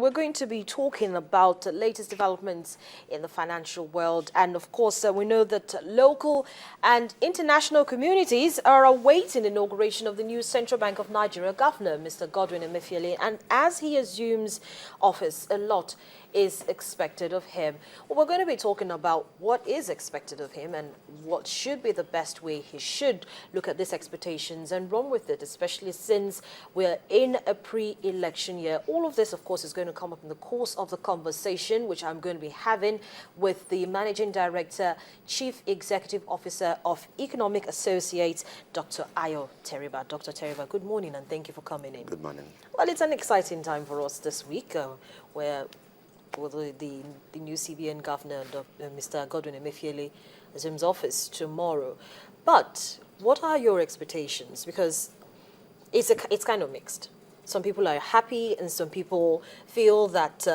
We're going to be talking about the latest developments in the financial world. And of course, we know that local and international communities are awaiting the inauguration of the new Central Bank of Nigeria Governor, Mr. Godwin Emefiele. And as he assumes office, a lot is expected of him. Well, we're going to be talking about what is expected of him and what should be the best way he should look at these expectations and run with it, especially since we're in a pre-election year. All of this, of course, is going to come up in the course of the conversation, which I'm going to be having with the Managing Director, Chief Executive Officer of Economic Associates, Dr. Ayo Teriba. Dr. Teriba, good morning and thank you for coming in. Good morning. Well, it's an exciting time for us this week where the new CBN Governor, Mr. Godwin Emefiele, assumes office tomorrow. But what are your expectations? Because it's kind of mixed. Some people are happy and some people feel that,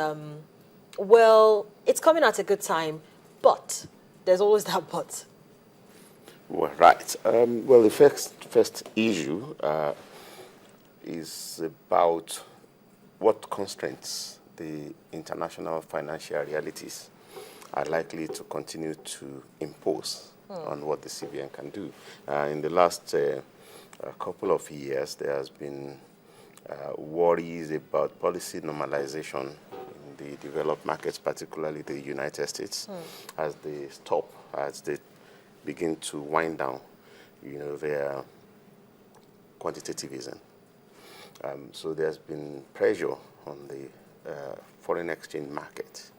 well, it's coming at a good time, but there's always that but. Well, right. Well, the first issue is about what constraints the international financial realities are likely to continue to impose on what the CBN can do. In the last couple of years, there has been worries about policy normalization in the developed markets, particularly the United States, as they begin to wind down, their quantitativism. So there's been pressure on the foreign exchange market.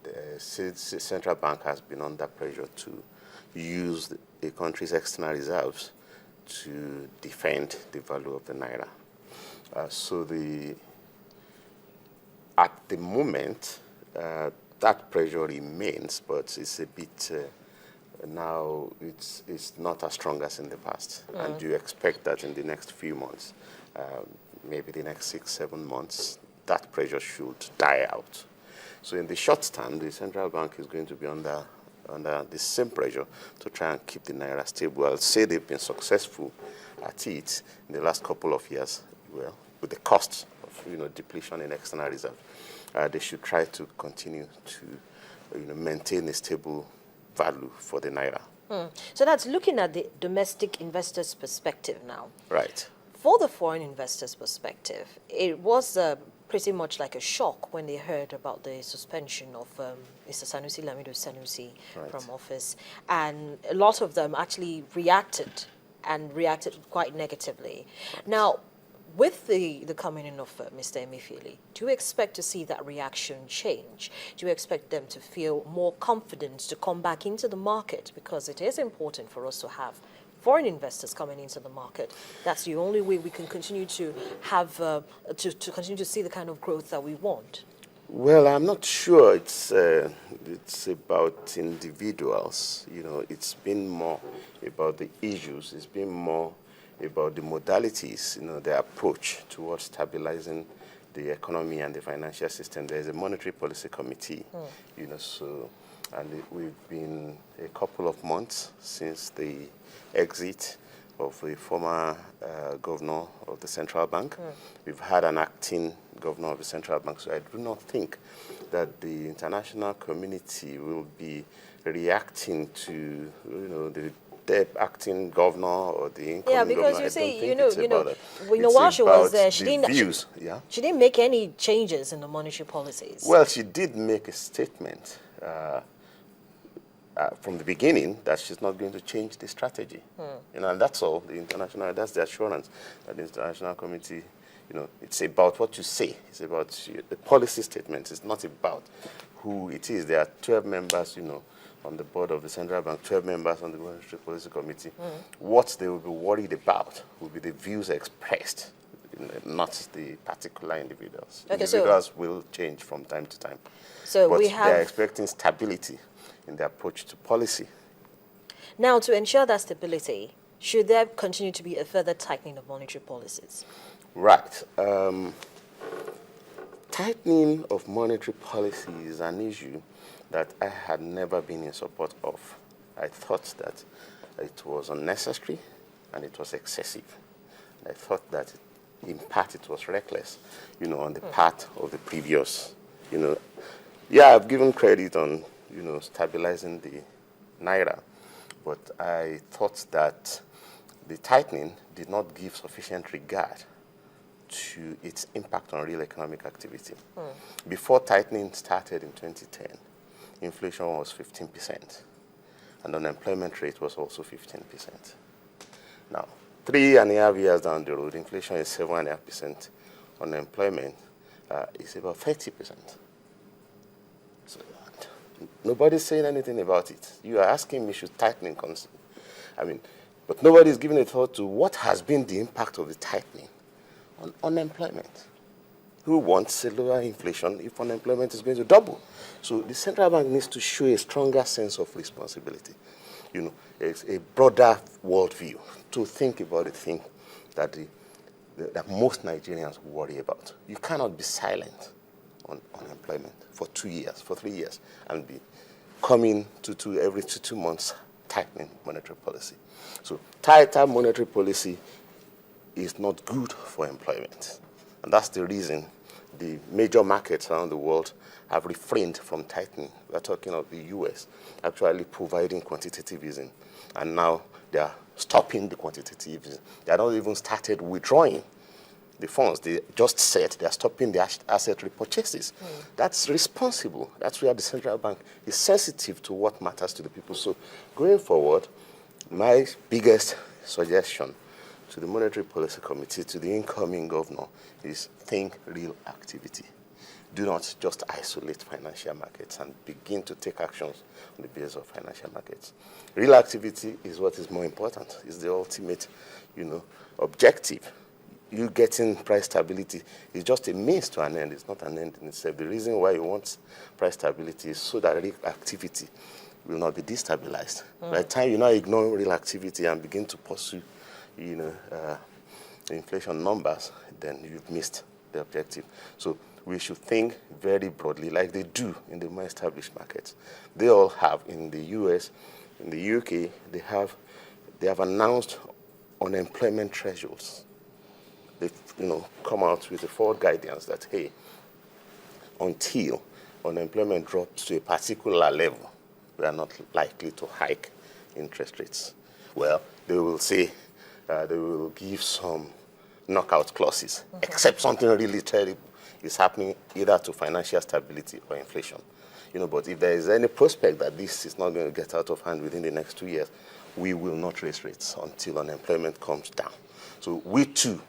The central bank has been under pressure to use a country's external reserves to defend the value of the naira. At the moment, that pressure remains, but it's a bit now. It's not as strong as in the past. And do you expect that in the next few months, maybe the next 6-7 months, that pressure should die out? So in the short term, the central bank is going to be under the same pressure to try and keep the naira stable. I'll say they've been successful at it in the last couple of years. Well, with the cost of depletion in external reserve, they should try to continue to maintain a stable value for the naira. So that's looking at the domestic investors' perspective now. Right. For the foreign investors' perspective, it was pretty much like a shock when they heard about the suspension of Mr. Sanusi Lamido Sanusi from office. And a lot of them actually reacted quite negatively. Right. Now, with the coming in of Mr. Emefiele, do you expect to see that reaction change? Do you expect them to feel more confident to come back into the market? Because it is important for us to have foreign investors coming into the market. That's the only way we can continue to have to continue to see the kind of growth that we want. Well, I'm not sure it's about individuals. It's been more about the issues. It's been more about the modalities, the approach towards stabilizing the economy and the financial system. There's a monetary policy committee, and we've been a couple of months since the exit of the former governor of the central bank. We've had an acting governor of the central bank, so I do not think that the international community will be reacting to the acting governor or the incoming governor. Yeah, because you see, while she was there, she didn't make any changes in the monetary policies. Well, she did make a statement from the beginning that she's not going to change the strategy. And that's all. That's the assurance that the international committee, it's about what you say. It's about the policy statement. It's not about who it is. There are 12 members, on the board of the central bank, 12 members on the monetary policy committee. What they will be worried about will be the views expressed, not the particular individuals. Okay, individuals will change from time to time. But they're expecting stability in their approach to policy. Now, to ensure that stability, should there continue to be a further tightening of monetary policies? Right. Tightening of monetary policy is an issue that I had never been in support of. I thought that it was unnecessary and it was excessive. I thought that in part it was reckless, on the part of the previous, Yeah, I've given credit on, stabilizing the naira, but I thought that the tightening did not give sufficient regard to its impact on real economic activity. Before tightening started in 2010, inflation was 15%, and unemployment rate was also 15%. Now, 3.5 years down the road, inflation is 7.5%, unemployment is about 30%. So, nobody's saying anything about it. You are asking me should tightening but nobody's giving a thought to what has been the impact of the tightening on unemployment. Who wants a lower inflation if unemployment is going to double? So the central bank needs to show a stronger sense of responsibility, a broader worldview to think about the thing that that most Nigerians worry about. You cannot be silent on unemployment for 2 years, for 3 years, and be coming to every 2 months tightening monetary policy. So tighter monetary policy is not good for employment. And that's the reason the major markets around the world have refrained from tightening. We're talking of the US actually providing quantitative easing, and now they are stopping the quantitative easing. They are not even started withdrawing the funds. They just said they are stopping the asset repurchases. That's responsible. That's where the central bank is sensitive to what matters to the people. So going forward, my biggest suggestion to the Monetary Policy Committee, to the incoming governor, is think real activity. Do not just isolate financial markets and begin to take actions on the basis of financial markets. Real activity is what is more important. It's the ultimate, objective. You getting price stability is just a means to an end. It's not an end in itself. The reason why you want price stability is so that real activity will not be destabilized. By the time you now ignore real activity and begin to pursue, inflation numbers, then you've missed the objective. So we should think very broadly, like they do in the more established markets. They all have in the US, in the UK, they have announced unemployment thresholds. They've come out with a forward guidance that, hey, until unemployment drops to a particular level, we are not likely to hike interest rates. Well, they will say they will give some knockout clauses, except something really terrible is happening either to financial stability or inflation. But if there is any prospect that this is not going to get out of hand within the next 2 years, we will not raise rates until unemployment comes down. So we too,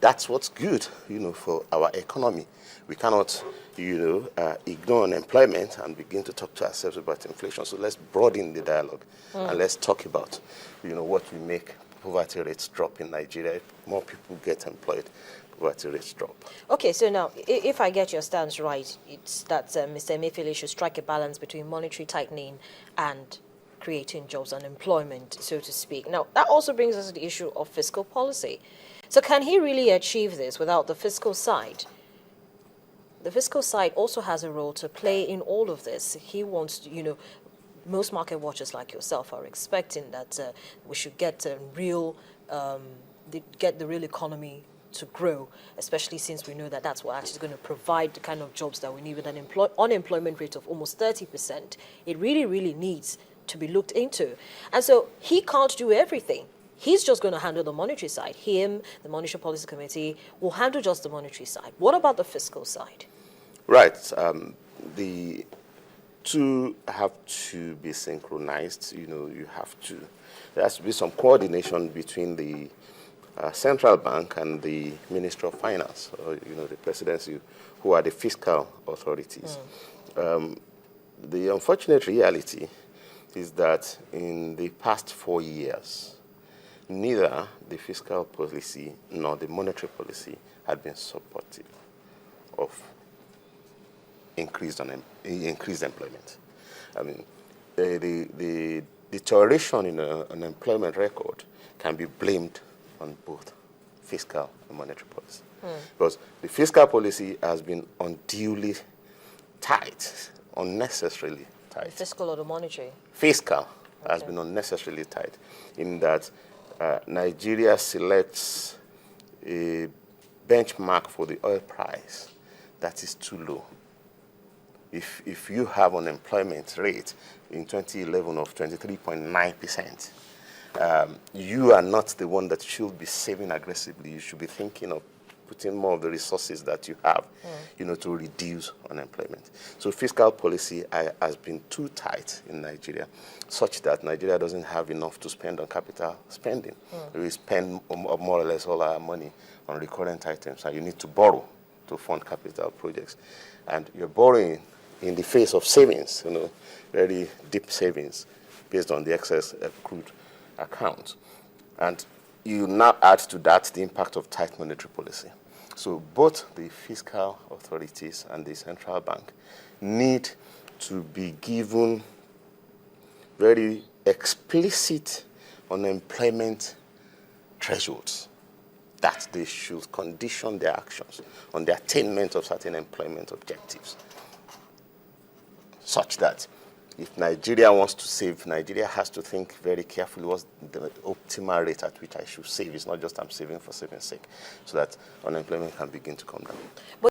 that's what's good, for our economy. We cannot, ignore unemployment and begin to talk to ourselves about inflation. So let's broaden the dialogue and let's talk about, what will make poverty rates drop in Nigeria. If more people get employed, poverty rates drop. Okay, so now, if I get your stance right, it's that Mr. Emefiele should strike a balance between monetary tightening and creating jobs and employment, so to speak. Now, that also brings us to the issue of fiscal policy. So can he really achieve this without the fiscal side? The fiscal side also has a role to play in all of this. He wants to, most market watchers like yourself are expecting that we should get the real economy to grow, especially since we know that that's what actually is going to provide the kind of jobs that we need. With an unemployment rate of almost 30%, it really, really needs to be looked into. And so he can't do everything. He's just going to handle the monetary side. Him, the Monetary Policy Committee, will handle just the monetary side. What about the fiscal side? Right. The two have to be synchronized. There has to be some coordination between the central bank and the Ministry of Finance, or, the presidency, who are the fiscal authorities. The unfortunate reality is that in the past 4 years, neither the fiscal policy nor the monetary policy had been supportive of increased employment. The deterioration in unemployment record can be blamed on both fiscal and monetary policy. Because the fiscal policy has been unduly tight, unnecessarily tight. The fiscal or the monetary? Fiscal has been unnecessarily tight in that Nigeria selects a benchmark for the oil price, that is too low. If you have unemployment rate in 2011 of 23.9%, you are not the one that should be saving aggressively. You should be thinking of putting more of the resources that you have, to reduce unemployment. So fiscal policy has been too tight in Nigeria, such that Nigeria doesn't have enough to spend on capital spending. We spend more or less all our money on recurrent items, and you need to borrow to fund capital projects. And you're borrowing in the face of savings, very deep savings based on the excess accrued account. And you now add to that the impact of tight monetary policy. So both the fiscal authorities and the central bank need to be given very explicit unemployment thresholds that they should condition their actions on the attainment of certain employment objectives, such that if Nigeria wants to save, Nigeria has to think very carefully what's the optimal rate at which I should save. It's not just I'm saving for saving's sake, so that unemployment can begin to come down.